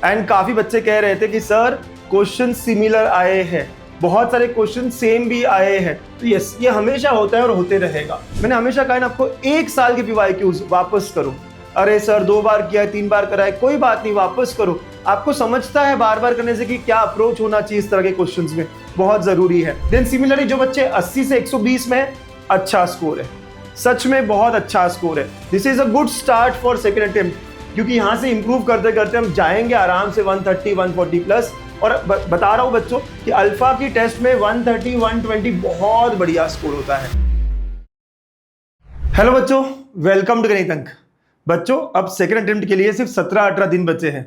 And काफ़ी बच्चे कह रहे थे कि सर क्वेश्चन सिमिलर आए हैं, बहुत सारे क्वेश्चन सेम भी आए हैं। तो यस, ये हमेशा होता है और होते रहेगा। मैंने हमेशा कहा ना आपको, 1 साल के PYQs वापस करो। अरे सर 2 बार किया है, 3 बार करा है, कोई बात नहीं, वापस करो। आपको समझता है बार बार करने से कि क्या अप्रोच होना चाहिए इस तरह के क्वेश्चंस में, बहुत जरूरी है। देन सिमिलरली जो बच्चे 80 से 120 में है, अच्छा स्कोर है, सच में बहुत अच्छा स्कोर है। This is a good start for second attempt, क्योंकि यहाँ से इंप्रूव करते करते हम जाएंगे आराम से 130 140 प्लस। और बता रहा हूँ बच्चों कि अल्फा की टेस्ट में 130 120 बहुत बढ़िया स्कोर होता है। हेलो बच्चों, वेलकम टू गणित अंक। बच्चों अब सेकेंड अटेम्प्ट के लिए सिर्फ 17-18 दिन बचे हैं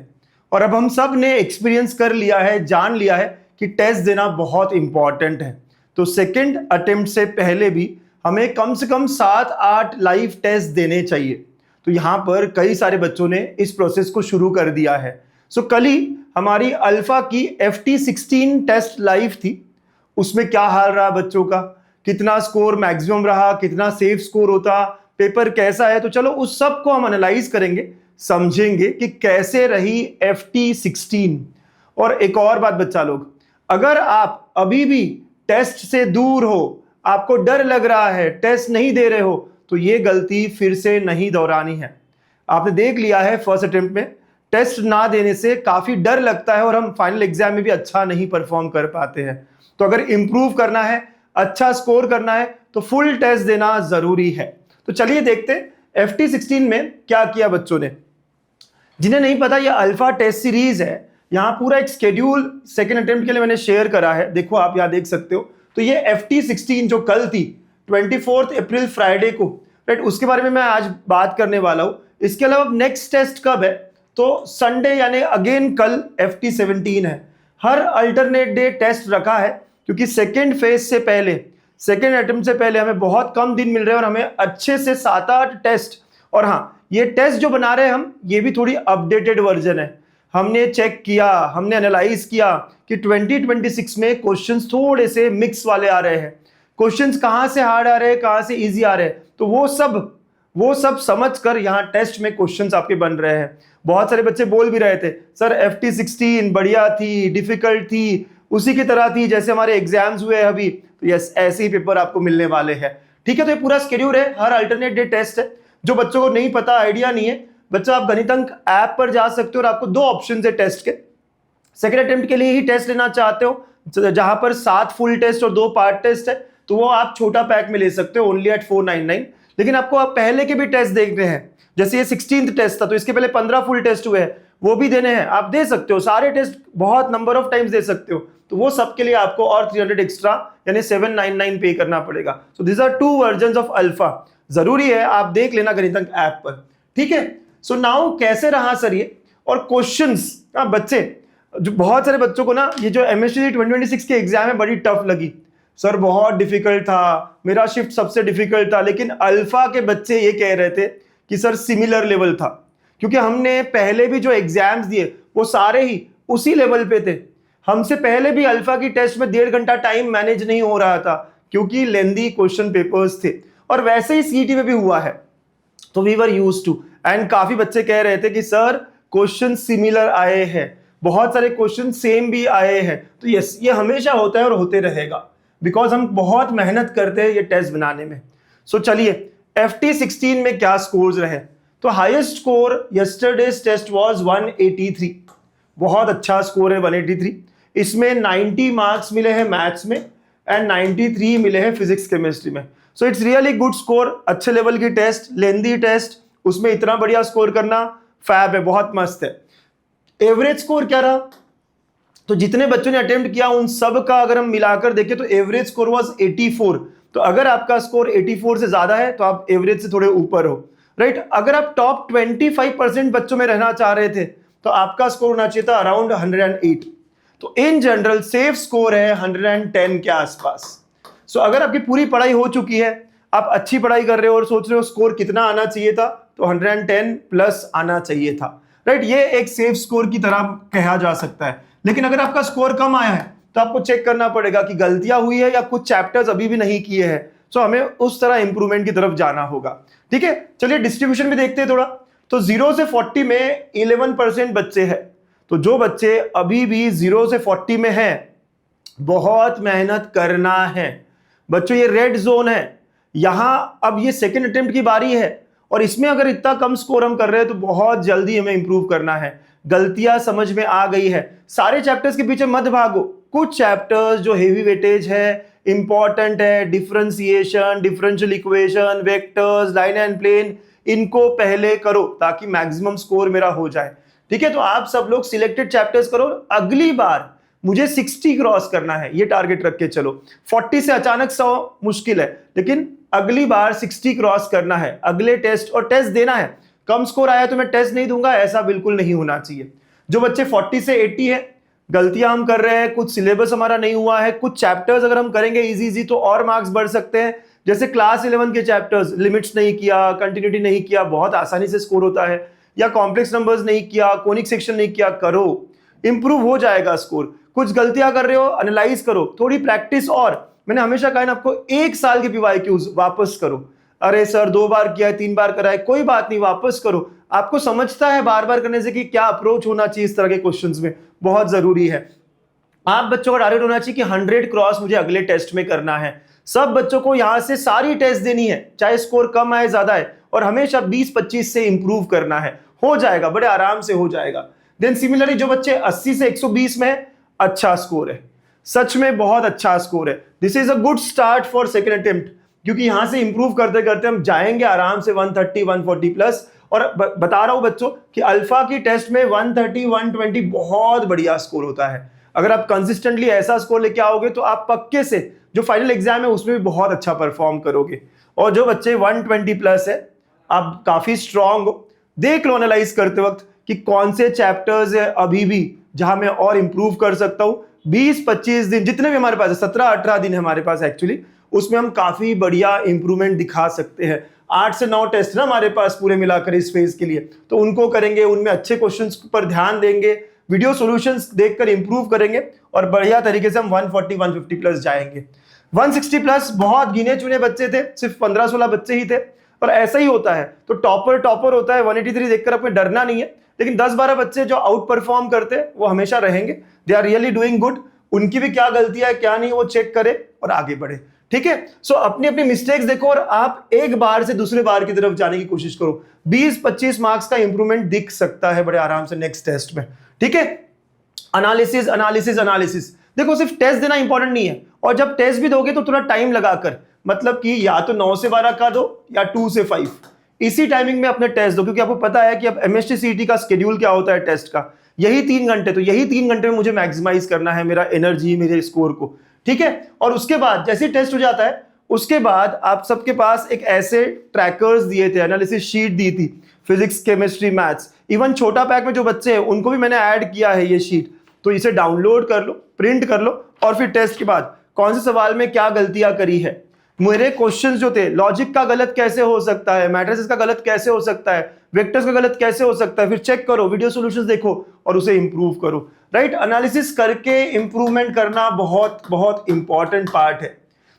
और अब हम सब ने एक्सपीरियंस कर लिया है, जान लिया है कि टेस्ट देना बहुत इंपॉर्टेंट है। तो सेकेंड अटेम्प्ट से पहले भी हमें कम से कम 7-8 लाइव टेस्ट देने चाहिए। तो यहाँ पर कई सारे बच्चों ने इस प्रोसेस को शुरू कर दिया है। सो कल ही हमारी अल्फा की FT16 टेस्ट लाइव थी। उसमें क्या हाल रहा बच्चों का, कितना स्कोर मैक्सिमम रहा, कितना सेफ स्कोर होता, पेपर कैसा है, तो चलो उस सब को हम एनालाइज करेंगे, समझेंगे कि कैसे रही FT16। और एक और बात बच्चा लोग, अगर आप अभी भी टेस्ट से दूर हो, आपको डर लग रहा है, टेस्ट नहीं दे रहे हो, तो ये गलती फिर से नहीं दोहरानी है। आपने देख लिया है फर्स्ट अटेम्प्ट में टेस्ट ना देने से काफी डर लगता है और हम फाइनल एग्जाम में भी अच्छा नहीं परफॉर्म कर पाते हैं। तो अगर इंप्रूव करना है, अच्छा स्कोर करना है, तो फुल टेस्ट देना जरूरी है। तो चलिए देखते हैं FT16 में क्या किया बच्चों ने। जिन्हें नहीं पता, यह अल्फा टेस्ट सीरीज है। यहाँ पूरा एक स्केड्यूल सेकेंड अटेम्प्ट के लिए मैंने शेयर करा है, देखो आप यहाँ देख सकते हो। तो ये FT16 जो कल थी 24 अप्रैल फ्राइडे को, राइट, उसके बारे में मैं आज बात करने वाला हूँ। इसके अलावा नेक्स्ट टेस्ट कब है, तो संडे यानी अगेन कल FT17 है। हर अल्टरनेट डे टेस्ट रखा है क्योंकि सेकेंड फेज से पहले, सेकेंड अटेम्प्ट से पहले हमें बहुत कम दिन मिल रहे हैं और हमें अच्छे से 7-8 टेस्ट। और हाँ, ये टेस्ट जो बना रहे हैं हम, ये भी थोड़ी अपडेटेड वर्जन है। हमने चेक किया, हमने एनालाइज किया कि 2026 में क्वेश्चंस थोड़े से मिक्स वाले आ रहे हैं। क्वेश्चंस कहाँ से हार्ड आ रहे हैं, कहाँ से इजी आ रहे हैं, तो वो सब समझकर यहाँ टेस्ट में क्वेश्चंस आपके बन रहे हैं। बहुत सारे बच्चे बोल भी रहे थे सर FT16 बढ़िया थी, डिफिकल्ट थी, उसी की तरह थी जैसे हमारे एग्जाम्स हुए अभी। तो यस, ऐसे ही पेपर आपको मिलने वाले हैं। ठीक है, तो ये पूरा शेड्यूल है, हर अल्टरनेट डे टेस्ट है। जो बच्चों को नहीं पता, आइडिया नहीं है, बच्चा आप गणित अंक ऐप पर जा सकते हो और आपको 2 ऑप्शन है टेस्ट के। सेकेंड अटेम्प्ट के लिए ही टेस्ट लेना चाहते हो, जहां पर 7 फुल टेस्ट और 2 पार्ट टेस्ट है, तो वो आप छोटा पैक में ले सकते हो ओनली एट 499। लेकिन आपको आप पहले के भी टेस्ट देखने हैं, जैसे ये 16th टेस्ट था, तो इसके पहले 15 फुल टेस्ट हुए हैं, वो भी देने हैं, आप दे सकते हो। सारे टेस्ट बहुत नंबर ऑफ टाइम्स दे सकते हो, तो वो सबके लिए आपको और 300 एक्स्ट्रा यानी 799 पे करना पड़ेगा। So this are 2 versions of alpha. जरूरी है आप देख लेना गणित अंक ऐप पर। ठीक है, सो नाउ कैसे रहा सर ये, और क्वेश्चंस बच्चे, जो बहुत सारे बच्चों को ना ये जो MSc 2026 के एग्जाम है बड़ी टफ लगी। सर बहुत डिफिकल्ट था, मेरा शिफ्ट सबसे डिफिकल्ट था। लेकिन अल्फा के बच्चे ये कह रहे थे कि सर सिमिलर लेवल था, क्योंकि हमने पहले भी जो एग्जाम्स दिए वो सारे ही उसी लेवल पे थे। हमसे पहले भी अल्फा की टेस्ट में 1.5 घंटा टाइम मैनेज नहीं हो रहा था क्योंकि लेंदी क्वेश्चन पेपर्स थे, और वैसे ही CET में भी हुआ है। तो we were used to. And काफी बच्चे कह रहे थे कि सर क्वेश्चन सिमिलर आए हैं, बहुत सारे क्वेश्चन सेम भी आए हैं। तो यस, ये हमेशा होता है और होते रहेगा, बिकॉज हम बहुत मेहनत करते हैं ये टेस्ट बनाने में। सो चलिए FT16 में क्या स्कोर्स रहे। तो highest score yesterday's test was 183, बहुत अच्छा स्कोर है 183। इसमें 90 मार्क्स मिले हैं मैथ्स में एंड 93 मिले हैं फिजिक्स केमिस्ट्री में। So it's really good score, अच्छे लेवल की टेस्ट, लेंदी टेस्ट, उसमें इतना बढ़िया स्कोर करना फैब है, बहुत मस्त है। एवरेज स्कोर क्या रहा, तो जितने बच्चों ने अटेम्प्ट किया उन सब का अगर हम मिलाकर देखें तो एवरेज स्कोर वाज 84। तो अगर आपका स्कोर 84 से ज्यादा है तो आप एवरेज से थोड़े ऊपर हो, राइट। अगर आप टॉप 25% बच्चों में रहना चाह रहे थे तो आपका स्कोर होना चाहिए था अराउंड 108। तो इन जनरल सेफ स्कोर है 110 के आसपास। सो अगर आपकी पूरी पढ़ाई हो चुकी है, आप अच्छी पढ़ाई कर रहे हो और सोच रहे हो स्कोर कितना आना चाहिए था, तो 110 प्लस आना चाहिए था, राइट। ये एक सेफ स्कोर की तरह कहा जा सकता है। लेकिन अगर आपका स्कोर कम आया है तो आपको चेक करना पड़ेगा कि गलतियां हुई है या कुछ चैप्टर्स अभी भी नहीं किए हैं। सो हमें उस तरह इंप्रूवमेंट की तरफ जाना होगा। ठीक है, चलिए डिस्ट्रीब्यूशन भी देखते हैं थोड़ा। तो 0 से 40 में 11% बच्चे हैं, तो जो बच्चे अभी भी 0 से 40 में हैं, बहुत मेहनत करना है बच्चों। ये रेड जोन है, यहां अब ये सेकंड अटेम्प्ट की बारी है और इसमें अगर इतना कम स्कोर हम कर रहे हैं तो बहुत जल्दी हमें इंप्रूव करना है। गलतियां समझ में आ गई है, सारे चैप्टर्स के पीछे मत भागो। कुछ चैप्टर्स जो हेवी वेटेज है, इंपॉर्टेंट है, differentiation, differential equation, vectors, line and plane, इनको पहले करो ताकि मैक्सिमम स्कोर मेरा हो जाए। ठीक है, तो आप सब लोग सिलेक्टेड चैप्टर्स करो। अगली बार मुझे 60 क्रॉस करना है, ये टारगेट रख के चलो। 40 से अचानक 100 मुश्किल है, लेकिन अगली बार 60 क्रॉस करना है अगले टेस्ट, और टेस्ट देना है। कम स्कोर आया तो मैं टेस्ट नहीं दूंगा, ऐसा बिल्कुल नहीं होना चाहिए। जो बच्चे 40 से 80 है, गलतियां हम कर रहे हैं, कुछ सिलेबस हमारा नहीं हुआ है, कुछ चैप्टर्स अगर हम करेंगे इजी तो और मार्क्स बढ़ सकते हैं। जैसे क्लास 11 के चैप्टर्स, लिमिट्स नहीं किया, कंटिन्यूटी नहीं किया, बहुत आसानी से स्कोर होता है। या कॉम्प्लेक्स नंबर्स नहीं किया, कोनिक सेक्शन नहीं किया, करो, इंप्रूव हो जाएगा स्कोर। कुछ गलतियां कर रहे हो, एनालाइज करो, थोड़ी प्रैक्टिस। और मैंने हमेशा कहा ना आपको, 1 साल के PYQs वापस करो। अरे सर 2 बार किया है, 3 बार करा है, कोई बात नहीं, वापस करो। आपको समझता है बार बार करने से कि क्या अप्रोच होना चाहिए इस तरह के क्वेश्चंस में, बहुत जरूरी है। आप बच्चों का टारगेट होना चाहिए कि 100 क्रॉस मुझे अगले टेस्ट में करना है। सब बच्चों को यहां से सारी टेस्ट देनी है, चाहे स्कोर कम आए ज्यादा है, और हमेशा 20-25 से इंप्रूव करना है। हो जाएगा, बड़े आराम से हो जाएगा। देन सिमिलरली जो बच्चे 80 से 120 में, अच्छा स्कोर है, सच में बहुत अच्छा स्कोर है। This is a good start for second attempt, क्योंकि यहां से इंप्रूव करते करते हम जाएंगे आराम से 130 140 प्लस। और बता रहा हूं बच्चों कि अल्फा की टेस्ट में 130 120 बहुत बढ़िया स्कोर होता है। अगर आप कंसिस्टेंटली ऐसा स्कोर लेके आओगे तो आप पक्के से जो फाइनल एग्जाम है उसमें भी बहुत अच्छा परफॉर्म करोगे। और जो बच्चे 120 प्लस है, आप काफी स्ट्रांग हो, देख लो एनालाइज करते वक्त कि कौन से चैप्टर्स है अभी भी जहां मैं और इंप्रूव कर सकता हूं। 20-25 दिन जितने भी हमारे पास है, 17-18 दिन है हमारे पास एक्चुअली, उसमें हम काफी बढ़िया इंप्रूवमेंट दिखा सकते हैं। 8 से 9 टेस्ट ना हमारे पास पूरे मिलाकर इस फेज के लिए, तो उनको करेंगे, उनमें अच्छे क्वेश्चंस पर ध्यान देंगे, वीडियो सॉल्यूशंस देखकर इंप्रूव करेंगे और बढ़िया तरीके से हम 140 150 प्लस जाएंगे। 160 प्लस बहुत गिने चुने बच्चे थे, सिर्फ 15-16 बच्चे ही थे, और ऐसा ही होता है। तो टॉपर होता है। 183 देखकर आपको डरना नहीं है, लेकिन 10-12 बच्चे जो आउट परफॉर्म करते हैं वो हमेशा रहेंगे। They are really doing good. उनकी भी क्या गलतियां है क्या नहीं, वो चेक करे और आगे बढ़े। ठीक है, सो अपनी अपनी मिस्टेक्स देखो और आप एक बार से दूसरे बार की तरफ जाने की कोशिश करो। 20-25 मार्क्स का इंप्रूवमेंट दिख सकता है बड़े आराम से नेक्स्ट टेस्ट में। ठीक है, एनालिसिस एनालिसिस एनालिसिस, देखो सिर्फ टेस्ट देना इंपॉर्टेंट नहीं है, और जब टेस्ट भी दोगे तो थोड़ा टाइम लगाकर, मतलब कि या तो 9 से 12 का दो या 2 से 5, इसी टाइमिंग में अपने टेस्ट दो। क्योंकि आपको पता है कि अब MST CET का शेड्यूल क्या होता है टेस्ट का, यही 3 घंटे। तो यही 3 घंटे में मुझे मैक्सिमाइज करना है मेरा एनर्जी, मेरे स्कोर को। ठीक है, और उसके बाद जैसे टेस्ट हो जाता है, उसके बाद आप सबके पास एक ऐसे ट्रैकर्स दिए थे, एनालिसिस शीट दी थी, फिजिक्स, केमिस्ट्री, मैथ्स, इवन छोटा पैक में जो बच्चे हैं उनको भी मैंने ऐड किया है ये शीट। तो इसे डाउनलोड कर लो, प्रिंट कर लो, और फिर टेस्ट के बाद कौन से सवाल में क्या गलतियां करी है। मेरे क्वेश्चंस जो थे, लॉजिक का गलत कैसे हो सकता है, मैट्रिसेस का गलत कैसे हो सकता है, वेक्टर्स का गलत कैसे हो सकता है, फिर चेक करो, वीडियो सॉल्यूशंस देखो और उसे इंप्रूव करो। राइट, एनालिसिस करके इंप्रूवमेंट करना बहुत बहुत इंपॉर्टेंट पार्ट है।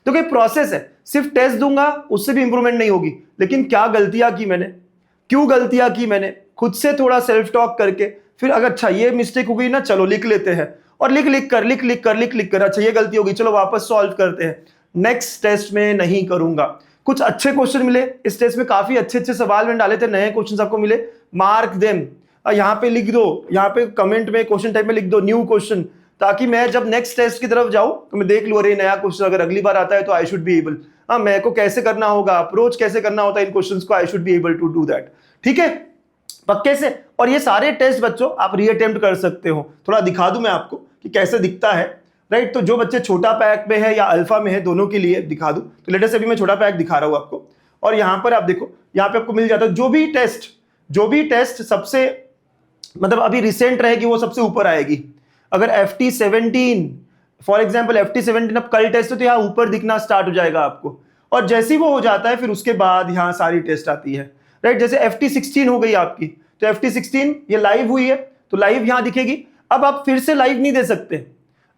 तो कोई प्रोसेस है, सिर्फ टेस्ट दूंगा उससे भी इंप्रूवमेंट नहीं होगी, लेकिन क्या गलतियां की मैंने, क्यों गलतियां की मैंने, खुद से थोड़ा सेल्फ टॉक करके, फिर अगर अच्छा ये मिस्टेक हो गई ना, चलो लिख लेते हैं, और लिख कर अच्छा ये गलती होगी, चलो वापस सॉल्व करते हैं। नेक्स्ट टेस्ट में नहीं करूंगा। कुछ अच्छे क्वेश्चन मिले इस टेस्ट में, काफी अच्छे डाले मैंने डाले थे, नए क्वेश्चन आपको मिले, मार्क देम। यहाँ पे लिख दो, यहाँ पे कमेंट में क्वेश्चन टाइप में लिख दो न्यू क्वेश्चन, ताकि मैं जब नेक्स्ट टेस्ट की तरफ जाऊं तो मैं देख लूं, अरे नया क्वेश्चन अगर अगली बार आता है तो आई शुड बी एबल, मेरे को कैसे करना होगा, अप्रोच कैसे करना होता है इन क्वेश्चंस को, I should be able to do that. ठीक है, पक्के से। और ये सारे टेस्ट बच्चों आप रीअटेम्प्ट कर सकते हो। थोड़ा दिखा दूं मैं आपको कि कैसे दिखता है। राइट, तो जो बच्चे छोटा पैक में है या अल्फा में है, दोनों के लिए दिखा दूं। तो लेटेस्ट अभी मैं छोटा पैक दिखा रहा हूं आपको, और यहां पर आप देखो, यहां पे आपको मिल जाता है जो भी टेस्ट सबसे मतलब अभी रिसेंट रहेगी वो सबसे ऊपर आएगी। अगर FT17 फॉर एग्जाम्पल, FT17 अब कल टेस्ट है तो यहाँ ऊपर दिखना स्टार्ट हो जाएगा आपको, और जैसे ही वो हो जाता है फिर उसके बाद यहाँ सारी टेस्ट आती है। राइट, जैसे FT16 हो गई आपकी, तो FT16 ये लाइव हुई है तो लाइव यहाँ दिखेगी। अब आप फिर से लाइव नहीं दे सकते,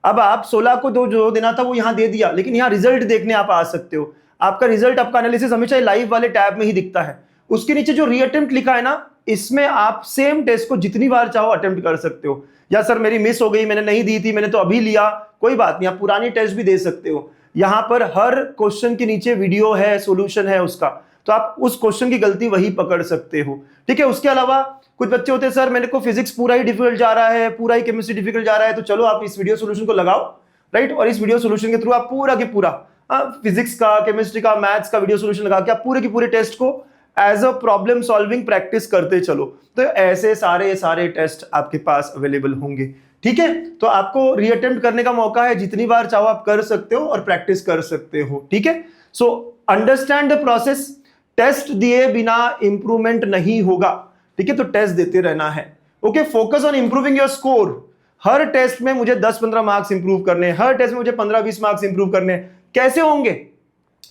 अब आप 16 को जो देना था वो यहाँ दे दिया, लेकिन यहाँ रिजल्ट देखने आप आ सकते हो। आपका रिजल्ट, आपका एनालिसिस हमेशा लाइव वाले टैब में ही दिखता है। उसके नीचे जो रीअटेम्प्ट लिखा है ना, इसमें आप सेम टेस्ट को जितनी बार चाहो अटेम्प्ट कर सकते हो। या सर मेरी मिस हो गई, मैंने नहीं दी थी, मैंने तो अभी लिया, कोई बात नहीं, आप पुरानी टेस्ट भी दे सकते हो। यहां पर हर क्वेश्चन के नीचे वीडियो है, सॉल्यूशन है उसका, तो आप उस क्वेश्चन की गलती वही पकड़ सकते हो। ठीक है, उसके अलावा कुछ बच्चे होते हैं सर मेरे को फिजिक्स पूरा ही डिफिकल्ट जा रहा है, पूरा ही केमिस्ट्री डिफिकल्ट जा रहा है, तो चलो आप इस वीडियो सॉल्यूशन को लगाओ, राइट, और इस वीडियो सॉल्यूशन के थ्रू आप पूरा के पूरा फिजिक्स का, केमिस्ट्री का, मैथ्स का वीडियो सॉल्यूशन लगा के आप पूरे के पूरे टेस्ट को as a problem solving practice करते चलो। तो ऐसे सारे टेस्ट आपके पास अवेलेबल होंगे। ठीक है, तो आपको रीअटेम्प्ट करने का मौका है, जितनी बार चाहो आप कर सकते हो और प्रैक्टिस कर सकते हो। ठीक है, so understand the process. Test दिए बिना इंप्रूवमेंट नहीं होगा। ठीक है, तो टेस्ट देते रहना है। Okay, focus on improving your score. हर टेस्ट में मुझे 10-15 मार्क्स इंप्रूव करने, हर टेस्ट में मुझे 15-20 मार्क्स इंप्रूव करने। कैसे होंगे?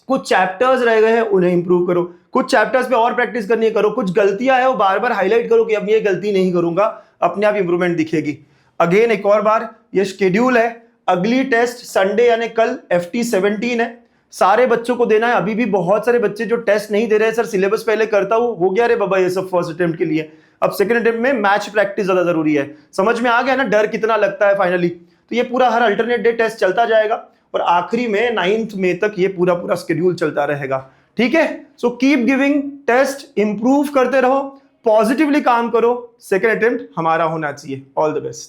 कुछ चैप्टर्स रह गए हैं उन्हें इंप्रूव करो, कुछ चैप्टर्स पे और प्रैक्टिस करनी है करो, कुछ गलतियां है वो बार बार हाईलाइट करो कि अब ये गलती नहीं करूंगा, अपने आप इंप्रूवमेंट दिखेगी। अगेन एक और बार ये शेड्यूल है, अगली टेस्ट संडे यानी कल FT 17 है, सारे बच्चों को देना है। अभी भी बहुत सारे बच्चे जो टेस्ट नहीं दे रहे हैं, सर सिलेबस पहले करता हूं, हो गया रे बाबा ये सब फर्स्ट अटेम्प्ट के लिए, अब सेकंड अटेम्प्ट में मैच प्रैक्टिस ज्यादा जरूरी है। समझ में आ गया ना डर कितना लगता है फाइनली? तो ये पूरा हर अल्टरनेट डे टेस्ट चलता जाएगा और आखिरी में 9th मई तक ये पूरा शेड्यूल चलता रहेगा। ठीक है, so keep giving test, improve करते रहो, पॉजिटिवली काम करो, सेकंड अटेम्प्ट हमारा होना चाहिए। All the best.